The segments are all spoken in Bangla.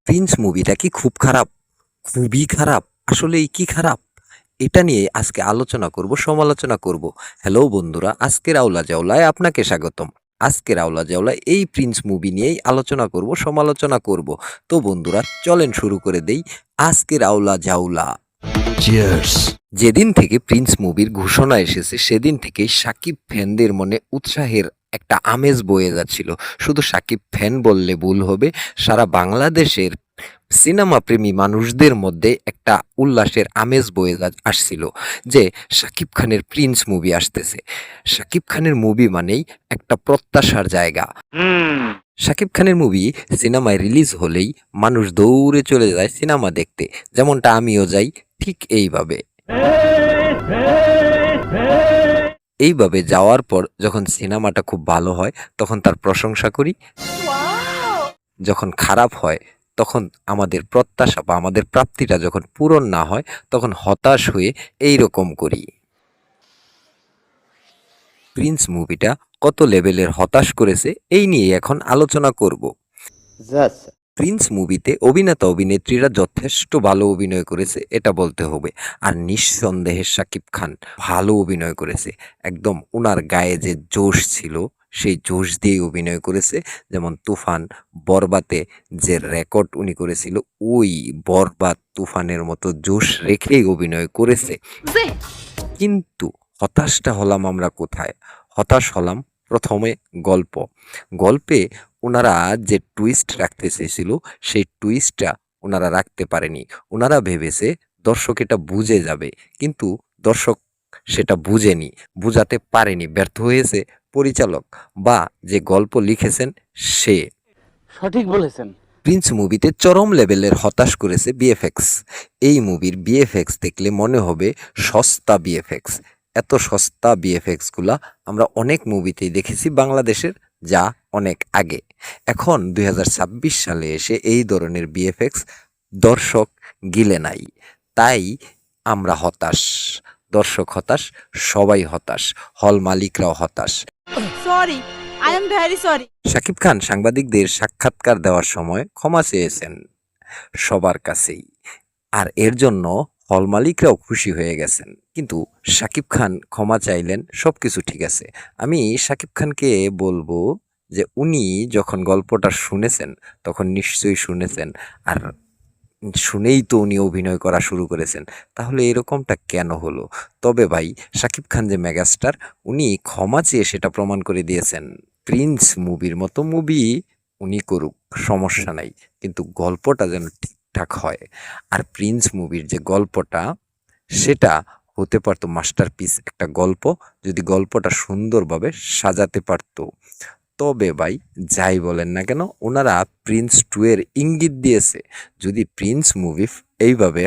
প্রিন্স মুভিটা কি খুব খারাপ? খুবই খারাপ? আসলেই কি খারাপ? এটা নিয়ে আজকে আলোচনা করব, সমালোচনা করব। হ্যালো বন্ধুরা, আজকের আওলা জাওলায় আপনাকে স্বাগতম। আজকের আওলা জাওলায় এই প্রিন্স মুভি নিয়েই আলোচনা করব, সমালোচনা করব। তো বন্ধুরা চলেন শুরু করে দেই আজকের আওলা জাওলা। চিয়ার্স। যেদিন থেকে প্রিন্স মুভির ঘোষণা এসেছে সেদিন থেকেই সাকিব ফ্যানদের মনে উৎসাহের একটা আমেজ বয়ে যাচ্ছিল। শুধু সাকিব ফ্যান বললে ভুল হবে, সারা বাংলাদেশের সিনেমা প্রেমী মানুষদের মধ্যে একটা উল্লাসের আমেজ বয়ে আসছিল যে শাকিব খানের প্রিন্স মুভি আসতেছে। শাকিব খানের মুভি মানেই একটা প্রত্যাশার জায়গা। শাকিব খানের মুভি সিনেমায় রিলিজ হলেই মানুষ দৌড়ে চলে যায় সিনেমা দেখতে, যেমনটা আমিও যাই ঠিক এইভাবে। এইভাবে যাওয়ার পর যখন সিনেমাটা খুব ভালো হয় তখন তার প্রশংসা করি, যখন খারাপ হয় তখন আমাদের প্রত্যাশা বা আমাদের প্রাপ্তিটা যখন পূরণ না হয় তখন হতাশ হয়ে এই রকম করি। প্রিন্স মুভিটা কত লেভেলের হতাশ করেছে এই নিয়ে এখন আলোচনা করব। প্রিন্স মুভিতে অভিনেতা অভিনেত্রীরা যথেষ্ট ভালো অভিনয় করেছে এটা বলতে হবে, আর নিঃসন্দেহে শাকিব খান ভালো অভিনয় করেছে। একদম উনার গায়ে যে জোশ ছিল সেই জোশ দিয়ে অভিনয় করেছে। যেমন তুফান, বরবাতে যে রেকর্ড উনি করেছিল ওই বরবাদ তুফানের মতো জোশ রেখেই অভিনয় করেছে। কিন্তু হতাশটা হলাম আমরা কোথায়? হতাশ হলাম প্রথমে গল্পে ওনারা যে টুইস্ট রাখতে চেয়েছিল সেই টুইস্টটা ওনারা রাখতে পারেনি। ওনারা ভেবেছে দর্শক এটা বুঝে যাবে, কিন্তু দর্শক সেটা বুঝেনি, বুঝাতে পারেনি, ব্যর্থ হয়েছে পরিচালক বা যে গল্প লিখেছেন সে। সঠিক বলেছেন। প্রিন্স মুভিতে চরম লেভেলের হতাশ করেছে বিএফএক্স। এই মুভির বিএফএক্স দেখলে মনে হবে সস্তা বিএফএক্স। এত সস্তা বিএফএক্স গুলা আমরা অনেক মুভিতেই দেখেছি বাংলাদেশের, যা অনেক আগে। এখন 2026 সালে এসে এই ধরনের বিএফএক্স দর্শক গিলে নাই, তাই আমরা হতাশ। দর্শক হতাশ, সবাই হতাশ, হল মালিকরাও হতাশ। Sorry, I am very sorry. Shakib Khan সাংবাদিকদের সাক্ষাৎকার দেওয়ার সময় ক্ষমা চেয়েছেন সবার কাছেই, আর এর জন্য হল মালিকরাও খুশি হয়ে গেছেন। কিন্তু শাকিব খান ক্ষমা চাইলেন, সবকিছু ঠিক আছে। আমি শাকিব খানকে বলবো যে উনি যখন গল্পটা শুনেছেন তখন নিশ্চয়ই শুনেছেন, আর শুনেই তো উনি অভিনয় করা শুরু করেছেন। তাহলে এরকমটা কেন হলো? তবে ভাই শাকিব খান যে মেগাস্টার, উনি ক্ষমা চেয়ে সেটা প্রমাণ করে দিয়েছেন। প্রিন্স মুভির মতো মুভি উনি করুক, সমস্যা নাই, কিন্তু গল্পটা যেন ঠিকঠাক হয়। আর প্রিন্স মুভির যে গল্পটা সেটা হতে পারতো মাস্টারপিস একটা গল্প, যদি গল্পটা সুন্দরভাবে সাজাতে পারতো। তবে ভাই যাই বলেন না কেন, ওনারা প্রিন্স 2 এর ইঙ্গিত দিয়েছে। যদি প্রিন্স মুভি এইভাবে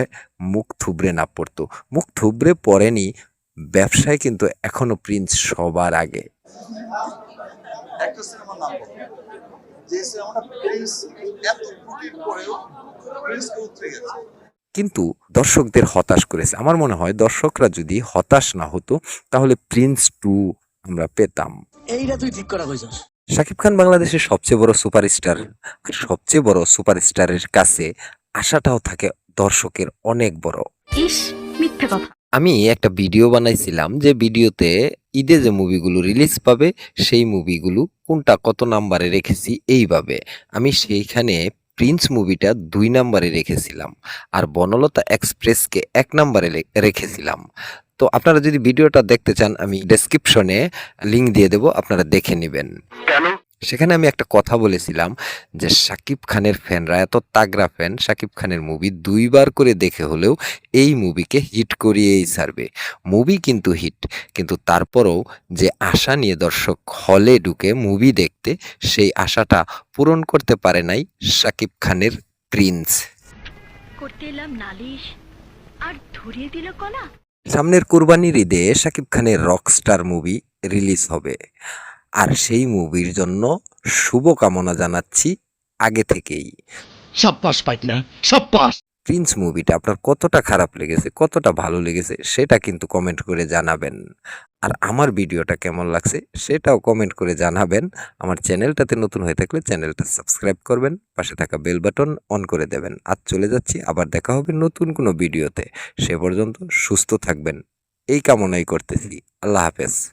মুখ থুবড়ে না পড়তো, মুখ থুবড়ে পড়েনি, ব্যবসায় কিন্তু এখনো প্রিন্স সবার আগে। একটা সিনেমার নাম বলো যে সিনেমাটা প্রিন্স এত কোটির পরেও প্রিন্সকে উতরে গেছে। কিন্তু দর্শকদের হতাশ করেছে। আমার মনে হয় দর্শকরা যদি হতাশ না হতো তাহলে প্রিন্স 2 আমরা পেতাম। এইটা তুই ঠিক কথা কইছস। শাকিব খান বাংলাদেশের সবচেয়ে বড় সুপারস্টার, আর সবচেয়ে বড় সুপারস্টারের কাছে আশাটাও থাকে দর্শকের অনেক বড়। ইস, মিথ্যে কথা। আমি একটা ভিডিও বানাইছিলাম যে ভিডিওতে ঈদে যে মুভিগুলো রিলিজ পাবে সেই মুভিগুলো কোনটা কত নাম্বারে রেখেছি এইভাবে। আমি সেইখানে প্রিন্স মুভিটা 2 নাম্বারে রেখেছিলাম আর বনলতা এক্সপ্রেসকে 1 নাম্বারে রেখেছিলাম। তো আপনারা যদি ভিডিওটা দেখতে চান আমি ডেসক্রিপশনে লিংক দিয়ে দেবো, আপনারা দেখে নেবেন। সেখানে আমি একটা কথা বলেছিলাম যে শাকিব খানের ফ্যানরা এত তাগড়া ফ্যান, শাকিব খানের মুভি 2 বার করে দেখে হলেও এই মুভিকে হিট করিয়েই ছাড়বে। মুভি কিন্তু হিট, কিন্তু তারপরেও যে আশা নিয়ে দর্শক হলে ঢুকে মুভি দেখতে, সেই আশাটা পূরণ করতে পারে নাই শাকিব খানের প্রিন্স। করতে এলাম নালিশ আর ধরিয়ে দিল কলা। সামনের কুরবানির ঈদে শাকিব খানের রকস্টার মুভি রিলিজ হবে, আর সেই মুভির জন্য শুভকামনা জানাচ্ছি আগে থেকেই। সাব্বাস পাইটনা, সাব্বাস। প্রিন্স মুভিটা আপনার কতটা খারাপ লেগেছে, কতটা ভালো লেগেছে সেটা কিন্তু কমেন্ট করে জানাবেন। আর আমার ভিডিওটা কেমন লাগছে সেটাও কমেন্ট করে জানাবেন। আমার চ্যানেলটাতে নতুন হয়ে থাকলে চ্যানেলটা সাবস্ক্রাইব করবেন, পাশে থাকা বেল বাটন অন করে দেবেন। আজ চলে যাচ্ছি, আবার দেখা হবে নতুন কোনো ভিডিওতে। সে পর্যন্ত সুস্থ থাকবেন এই কামনাই করতেছি। আল্লাহ হাফেজ।